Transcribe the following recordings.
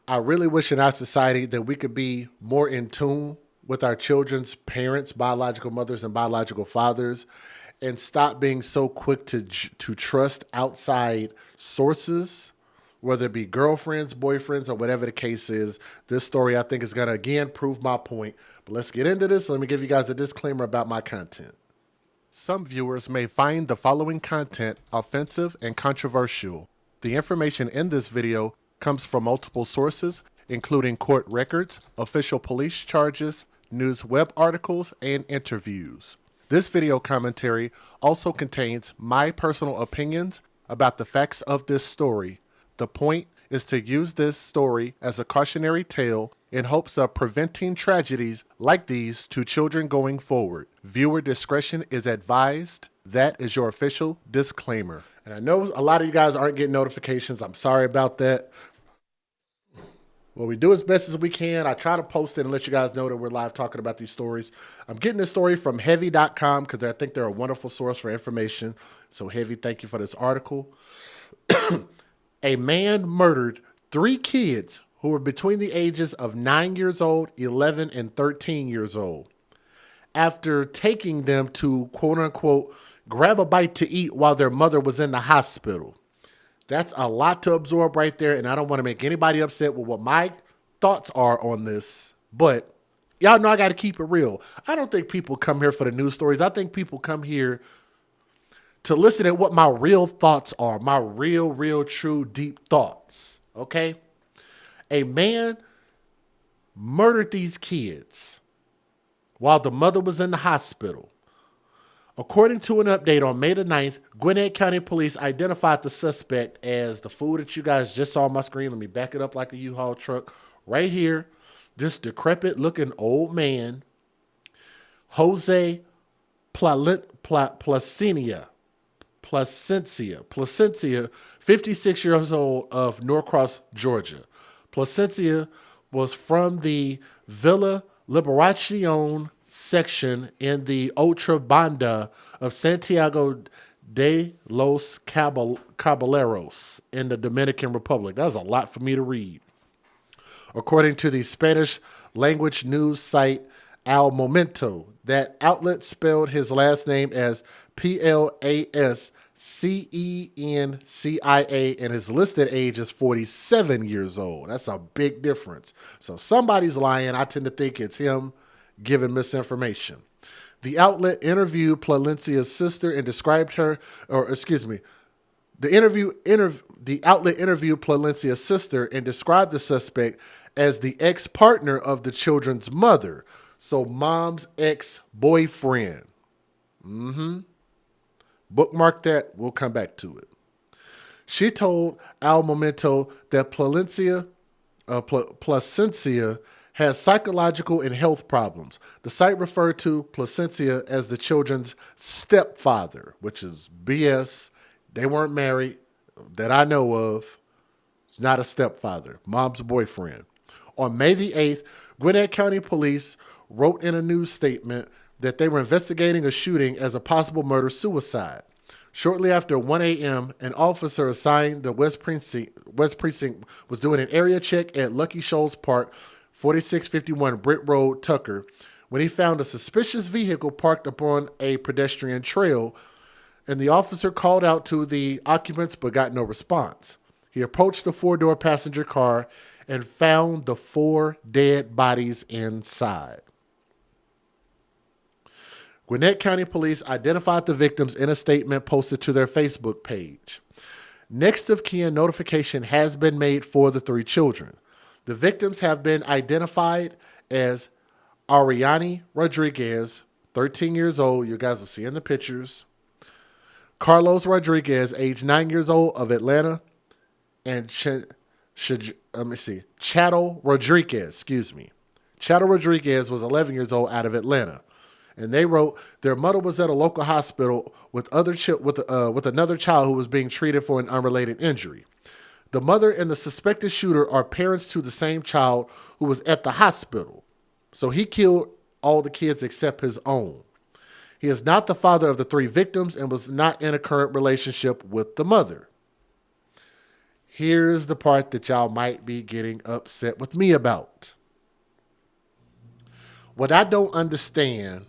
I really wish in our society that we could be more in tune with our children's parents, biological mothers and biological fathers, and stop being so quick to trust outside sources, whether it be girlfriends, boyfriends, or whatever the case is. This story, I think, is going to again prove my point. But let's get into this. Let me give you guys a disclaimer about my content. Some viewers may find the following content offensive and controversial. The information in this video comes from multiple sources, including court records, official police charges, news web articles, and interviews. This video commentary also contains my personal opinions about the facts of this story. The point is to use this story as a cautionary tale in hopes of preventing tragedies like these to children going forward. Viewer discretion is advised. That is your official disclaimer. And I know a lot of you guys aren't getting notifications. I'm sorry about that. Well, we do as best as we can. I try to post it and let you guys know that we're live talking about these stories. I'm getting this story from heavy.com because I think they're a wonderful source for information. So, Heavy, thank you for this article. A man murdered 3 kids who were between the ages of 9 years old, 11, and 13 years old after taking them to, quote unquote, grab a bite to eat while their mother was in the hospital. That's a lot to absorb right there, and I don't want to make anybody upset with what my thoughts are on this, but y'all know I got to keep it real. I don't think people come here for the news stories. I think people come here to listen to what my real thoughts are, my real, true, deep thoughts, okay? A man murdered these kids while the mother was in the hospital. According to an update on May the 9th, Gwinnett County Police identified the suspect as the fool that you guys just saw on my screen. Let me back it up like a U-Haul truck. Right here, this decrepit-looking old man, Jose Placencia, 56 years old, of Norcross, Georgia. Placencia was from the Villa Liberacion section in the Otra Banda of Santiago de los Caballeros in the Dominican Republic. That was a lot for me to read. According to the Spanish language news site Al Momento, that outlet spelled his last name as Plascencia, and his listed age is 47 years old. That's a big difference. So somebody's lying. I tend to think it's him giving misinformation. The outlet interviewed Placencia's sister and described her, the outlet interviewed Placencia's sister and described the suspect as the ex-partner of the children's mother. So mom's ex-boyfriend. Bookmark that. We'll come back to it. She told Al Momento that Placencia has psychological and health problems. The site referred to Placencia as the children's stepfather, which is BS. They weren't married that I know of. It's not a stepfather. Mom's boyfriend. On May the 8th, Gwinnett County Police wrote in a news statement that they were investigating a shooting as a possible murder-suicide. Shortly after 1 a.m., an officer assigned the West Precinct was doing an area check at Lucky Shoals Park, 4651 Britt Road, Tucker, when he found a suspicious vehicle parked upon a pedestrian trail, and the officer called out to the occupants but got no response. He approached the 4-door passenger car and found the 4 dead bodies inside. Gwinnett County Police identified the victims in a statement posted to their Facebook page. Next of kin notification has been made for the 3 children. The victims have been identified as Ariane Rodriguez, 13 years old. You guys will see in the pictures. Carlos Rodriguez, age 9 years old, of Atlanta. And Chattel Rodriguez, Chattel Rodriguez was 11 years old, out of Atlanta. And they wrote their mother was at a local hospital with another child who was being treated for an unrelated injury. The mother and the suspected shooter are parents to the same child who was at the hospital. So he killed all the kids except his own. He is not the father of the 3 victims and was not in a current relationship with the mother. Here's the part that y'all might be getting upset with me about. What I don't understand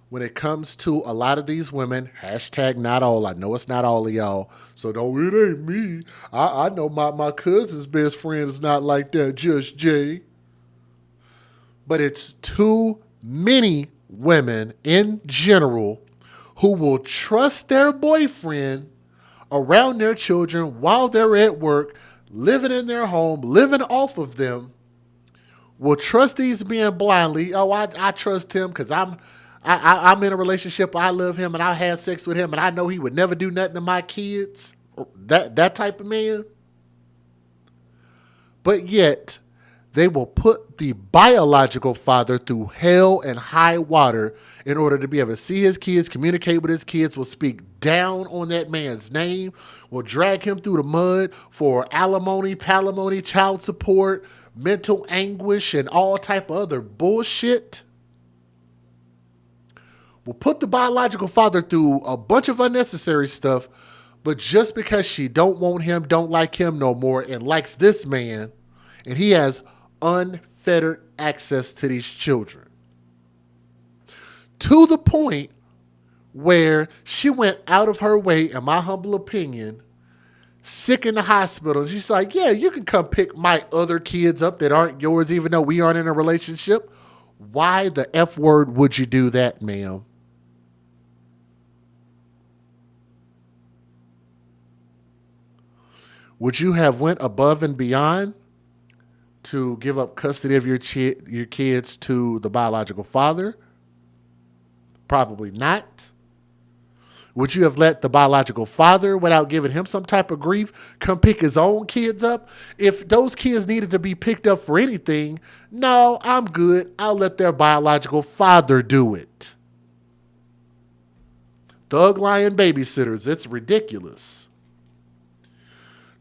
when it comes to a lot of these women, hashtag not all, I know it's not all of y'all, so don't, it ain't me. I know my cousin's best friend is not like that, Just Jay. But it's too many women in general who will trust their boyfriend around their children while they're at work, living in their home, living off of them, will trust these men blindly. Oh, I trust him because I'm in a relationship. I love him and I have sex with him and I know he would never do nothing to my kids. That type of man. But yet they will put the biological father through hell and high water in order to be able to see his kids, communicate with his kids, will speak down on that man's name, will drag him through the mud for alimony, palimony, child support, mental anguish, and all type of other bullshit. Will put the biological father through a bunch of unnecessary stuff, but just because she don't want him, don't like him no more, and likes this man, and he has unfettered access to these children. To the point where she went out of her way, in my humble opinion, sick in the hospital. And she's like, yeah, you can come pick my other kids up that aren't yours, even though we aren't in a relationship. Why the F word would you do that, ma'am? Would you have went above and beyond to give up custody of your kids to the biological father? Probably not. Would you have let the biological father, without giving him some type of grief, come pick his own kids up? If those kids needed to be picked up for anything, no, I'm good. I'll let their biological father do it. Thug Lion babysitters, it's ridiculous.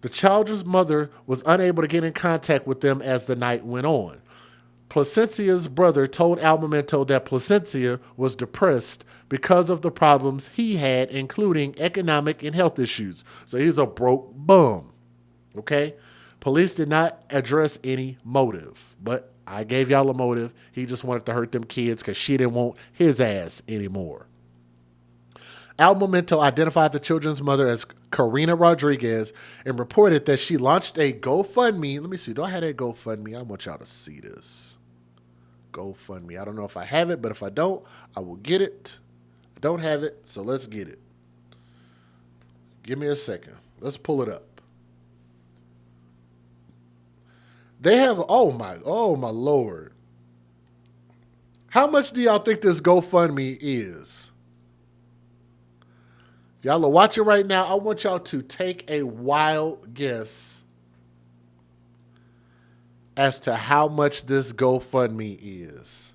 The child's mother was unable to get in contact with them as the night went on. Placencia's brother told Al Momento that Placencia was depressed because of the problems he had, including economic and health issues. So he's a broke bum. Okay? Police did not address any motive, but I gave y'all a motive. He just wanted to hurt them kids because she didn't want his ass anymore. Al Momento identified the children's mother as Karina Rodriguez and reported that she launched a GoFundMe. Let me see. Do I have that GoFundMe? I want y'all to see this. GoFundMe. I don't know if I have it, but if I don't, I will get it. I don't have it, so let's get it. Give me a second. Let's pull it up. They have, oh my Lord. How much do y'all think this GoFundMe is? If y'all are watching right now, I want y'all to take a wild guess as to how much this GoFundMe is.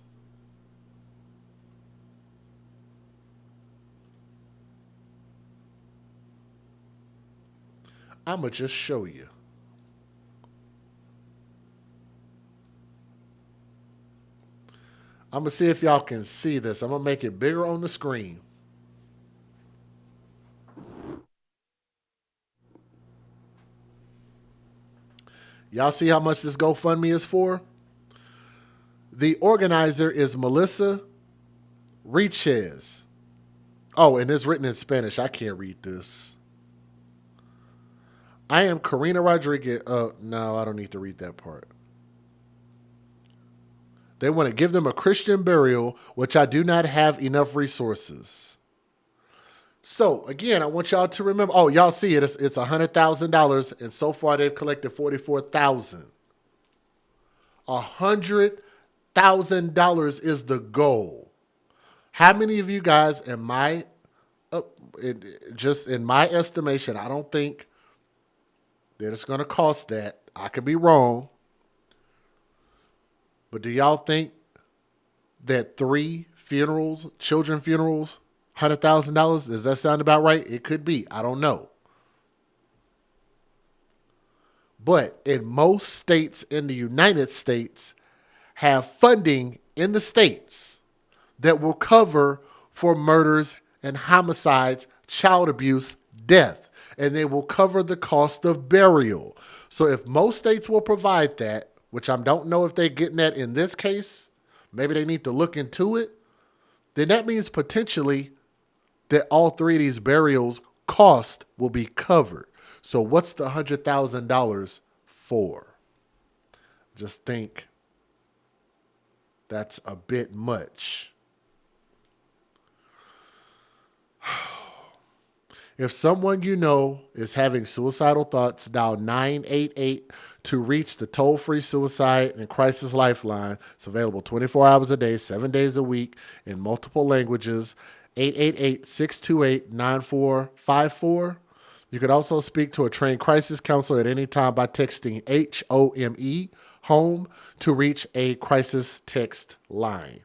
I'm going to just show you. I'm going to see if y'all can see this. I'm going to make it bigger on the screen. Y'all see how much this GoFundMe is for? The organizer is Melissa Richez. Oh, and it's written in Spanish. I can't read this. I am Karina Rodriguez. No, I don't need to read that part. They want to give them a Christian burial, which I do not have enough resources. So, again, I want y'all to remember. Oh, y'all see it. It's $100,000, and so far they've collected $44,000. $100,000 is the goal. How many of you guys, just in my estimation, I don't think that it's going to cost that. I could be wrong. But do y'all think that 3 funerals, children funerals, $100,000, does that sound about right? It could be. I don't know. But in most states in the United States have funding in the states that will cover for murders and homicides, child abuse, death, and they will cover the cost of burial. So if most states will provide that, which I don't know if they're getting that in this case, maybe they need to look into it, then that means potentially that all three of these burials cost will be covered. So what's the $100,000 for? Just think that's a bit much. If someone you know is having suicidal thoughts, dial 988 to reach the toll-free suicide and crisis lifeline. It's available 24 hours a day, 7 days a week in multiple languages. 888-628-9454. You could also speak to a trained crisis counselor at any time by texting HOME, home, to reach a crisis text line.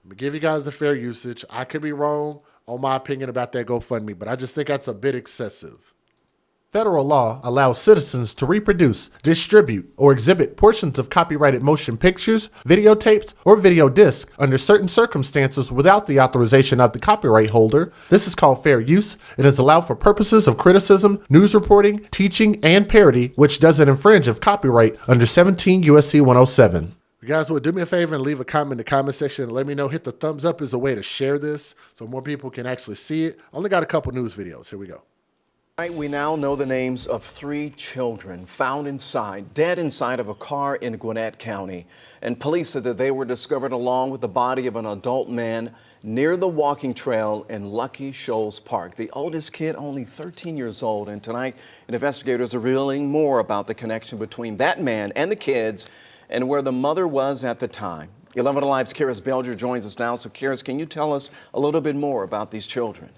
I'm going to give you guys the fair usage. I could be wrong on my opinion about that GoFundMe, but I just think that's a bit excessive. Federal law allows citizens to reproduce, distribute, or exhibit portions of copyrighted motion pictures, videotapes, or video discs under certain circumstances without the authorization of the copyright holder. This is called fair use. It is allowed for purposes of criticism, news reporting, teaching, and parody, which doesn't infringe of copyright under 17 U.S.C. 107. You guys would do me a favor and leave a comment in the comment section and let me know. Hit the thumbs up as a way to share this so more people can actually see it. Only got a couple news videos. Here we go. We now know the names of 3 children found dead inside of a car in Gwinnett County. And police said that they were discovered along with the body of an adult man near the walking trail in Lucky Shoals Park. The oldest kid, only 13 years old. And tonight, investigators are revealing more about the connection between that man and the kids and where the mother was at the time. 11 Alive's Karis Belger joins us now. So, Karis, can you tell us a little bit more about these children?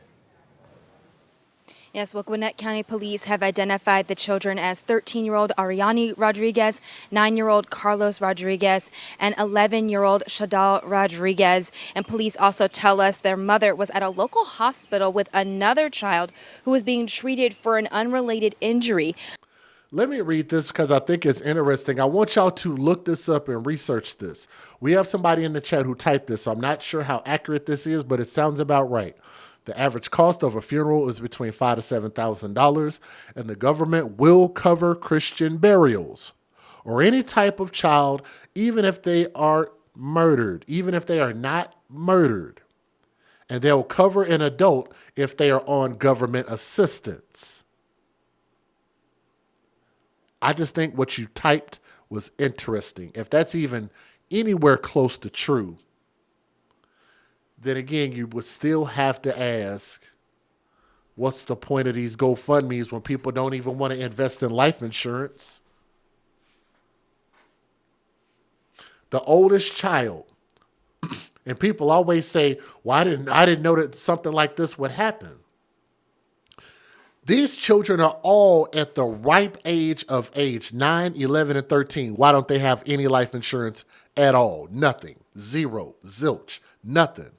Yes, well, Gwinnett County Police have identified the children as 13-year-old Ariani Rodriguez, 9-year-old Carlos Rodriguez, and 11-year-old Shadal Rodriguez. And police also tell us their mother was at a local hospital with another child who was being treated for an unrelated injury. Let me read this because I think it's interesting. I want y'all to look this up and research this. We have somebody in the chat who typed this, so I'm not sure how accurate this is, but it sounds about right. The average cost of a funeral is between $5,000 to $7,000, and the government will cover Christian burials or any type of child, even if they are murdered, even if they are not murdered. And they'll cover an adult if they are on government assistance. I just think what you typed was interesting. If that's even anywhere close to true, then again, you would still have to ask, what's the point of these GoFundMes when people don't even want to invest in life insurance? The oldest child, and people always say, well, I didn't know that something like this would happen. These children are all at the ripe age 9, 11, and 13. Why don't they have any life insurance at all? Nothing. Zero. Zilch. Nothing.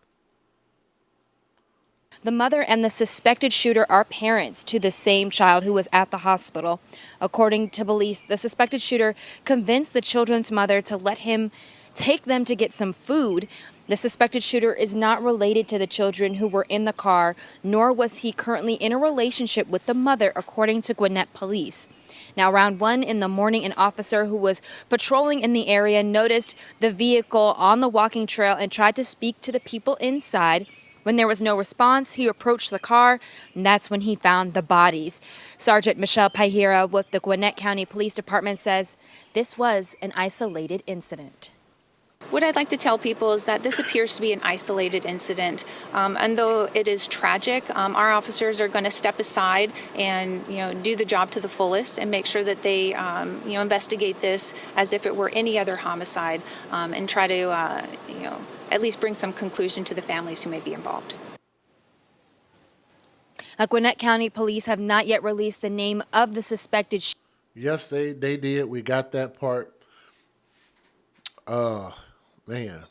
The mother and the suspected shooter are parents to the same child who was at the hospital. According to police, the suspected shooter convinced the children's mother to let him take them to get some food. The suspected shooter is not related to the children who were in the car, nor was he currently in a relationship with the mother, according to Gwinnett Police. Now, around 1 in the morning, an officer who was patrolling in the area noticed the vehicle on the walking trail and tried to speak to the people inside. When there was no response, he approached the car, and that's when he found the bodies. Sergeant Michelle Pahira with the Gwinnett County Police Department says this was an isolated incident. What I'd like to tell people is that this appears to be an isolated incident, and though it is tragic, our officers are going to step aside and do the job to the fullest and make sure that they investigate this as if it were any other homicide, and try to at least bring some conclusion to the families who may be involved. Gwinnett County Police have not yet released the name of the suspected. Yes, they did. We got that part. Man.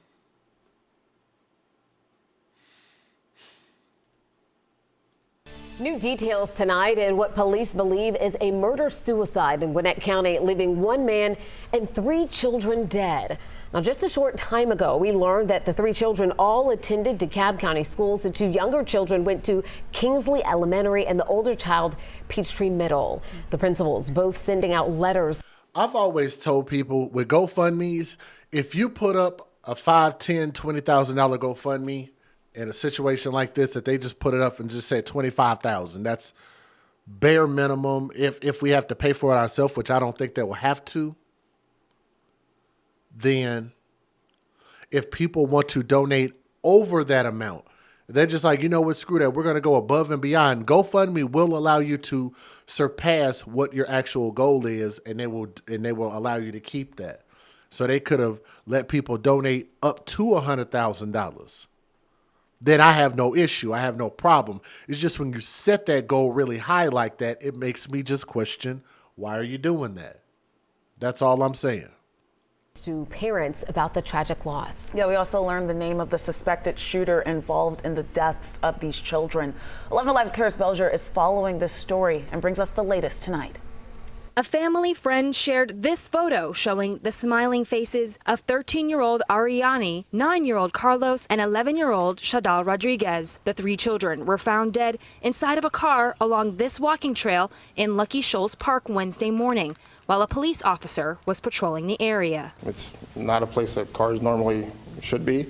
New details tonight in what police believe is a murder-suicide in Gwinnett County, leaving one man and 3 children dead. Now, just a short time ago, we learned that the 3 children all attended DeKalb County schools. The 2 younger children went to Kingsley Elementary and the older child, Peachtree Middle. The principals both sending out letters. I've always told people with GoFundMe's, if you put up a $5,000, $10,000, $20,000 GoFundMe in a situation like this, that they just put it up and just said $25,000, that's bare minimum. If we have to pay for it ourselves, which I don't think that we'll have to, then if people want to donate over that amount, they're just like, you know what, screw that. We're going to go above and beyond. GoFundMe will allow you to surpass what your actual goal is, and they will allow you to keep that. So they could have let people donate up to $100,000. Then I have no issue. I have no problem. It's just when you set that goal really high like that, it makes me just question, why are you doing that? That's all I'm saying. To parents about the tragic loss. Yeah, we also learned the name of the suspected shooter involved in the deaths of these children. 11 Alive's Karis Belger is following this story and brings us the latest tonight. A family friend shared this photo showing the smiling faces of 13-year-old Ariani, 9-year-old Carlos, and 11-year-old Shadal Rodriguez. The 3 children were found dead inside of a car along this walking trail in Lucky Shoals Park Wednesday morning, while a police officer was patrolling the area. It's not a place that cars normally should be.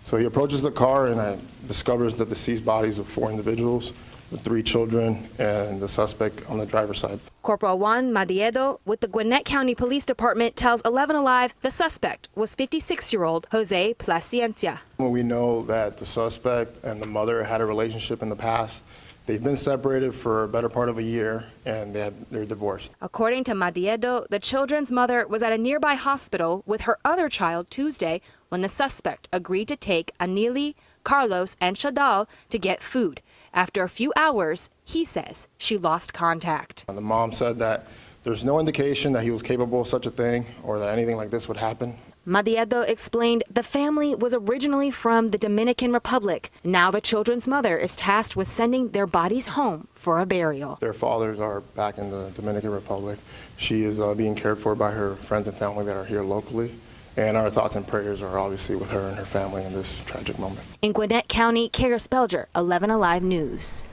So he approaches the car and discovers the deceased bodies of 4 individuals, the 3 children, and the suspect on the driver's side. Corporal Juan Madiedo with the Gwinnett County Police Department tells 11 Alive the suspect was 56-year-old Jose Plasciencia. We know that the suspect and the mother had a relationship in the past. They've been separated for a better part of a year, and they're divorced. According to Madiedo, the children's mother was at a nearby hospital with her other child Tuesday when the suspect agreed to take Anili, Carlos, and Shadal to get food. After a few hours, he says she lost contact. And the mom said that there's no indication that he was capable of such a thing or that anything like this would happen. Madiedo explained the family was originally from the Dominican Republic. Now the children's mother is tasked with sending their bodies home for a burial. Their fathers are back in the Dominican Republic. She is being cared for by her friends and family that are here locally. And our thoughts and prayers are obviously with her and her family in this tragic moment. In Gwinnett County, Karis Belger, 11 Alive News.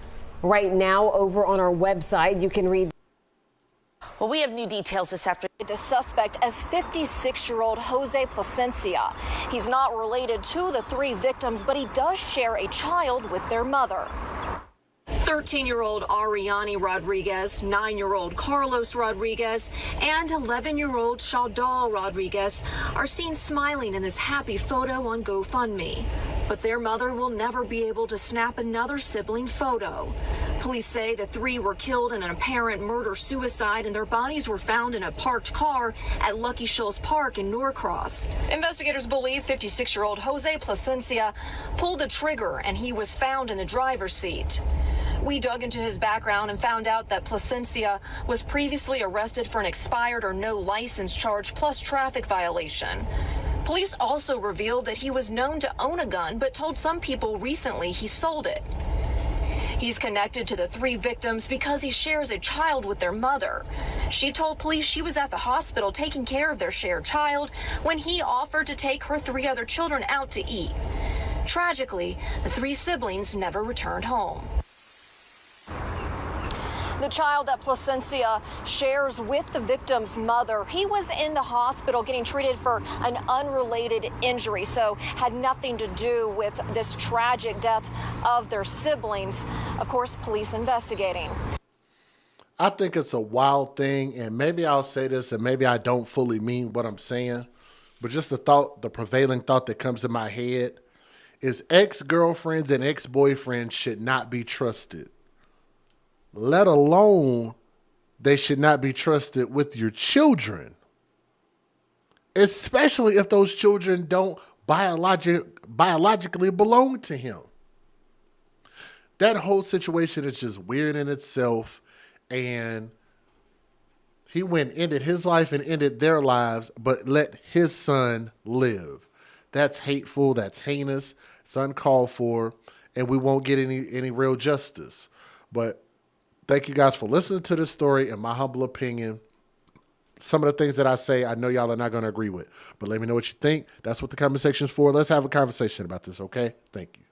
Right now, over on our website, you can read. Well, we have new details this afternoon. The suspect as 56-year-old Jose Plascencia. He's not related to the 3 victims, but he does share a child with their mother. 13-year-old Ariani Rodriguez, 9-year-old Carlos Rodriguez, and 11-year-old Shadal Rodriguez are seen smiling in this happy photo on GoFundMe. But their mother will never be able to snap another sibling photo. Police say the 3 were killed in an apparent murder-suicide, and their bodies were found in a parked car at Lucky Shoals Park in Norcross. Investigators believe 56-year-old Jose Plascencia pulled the trigger, and he was found in the driver's seat. We dug into his background and found out that Plascencia was previously arrested for an expired or no license charge plus traffic violation. Police also revealed that he was known to own a gun, but told some people recently he sold it. He's connected to the 3 victims because he shares a child with their mother. She told police she was at the hospital taking care of their shared child when he offered to take her 3 other children out to eat. Tragically, the 3 siblings never returned home. The child that Plascencia shares with the victim's mother, he was in the hospital getting treated for an unrelated injury, so had nothing to do with this tragic death of their siblings. Of course, police investigating. I think it's a wild thing, and maybe I'll say this and maybe I don't fully mean what I'm saying, but just the prevailing thought that comes in my head is ex-girlfriends and ex-boyfriends should not be trusted. Let alone they should not be trusted with your children, especially if those children don't biologically belong to him. That whole situation is just weird in itself, and he went and ended his life and ended their lives, but let his son live. That's hateful, that's heinous, it's uncalled for, and we won't get any real justice. But thank you guys for listening to this story. In my humble opinion, some of the things that I say, I know y'all are not going to agree with. But let me know what you think. That's what the comment section is for. Let's have a conversation about this, okay? Thank you.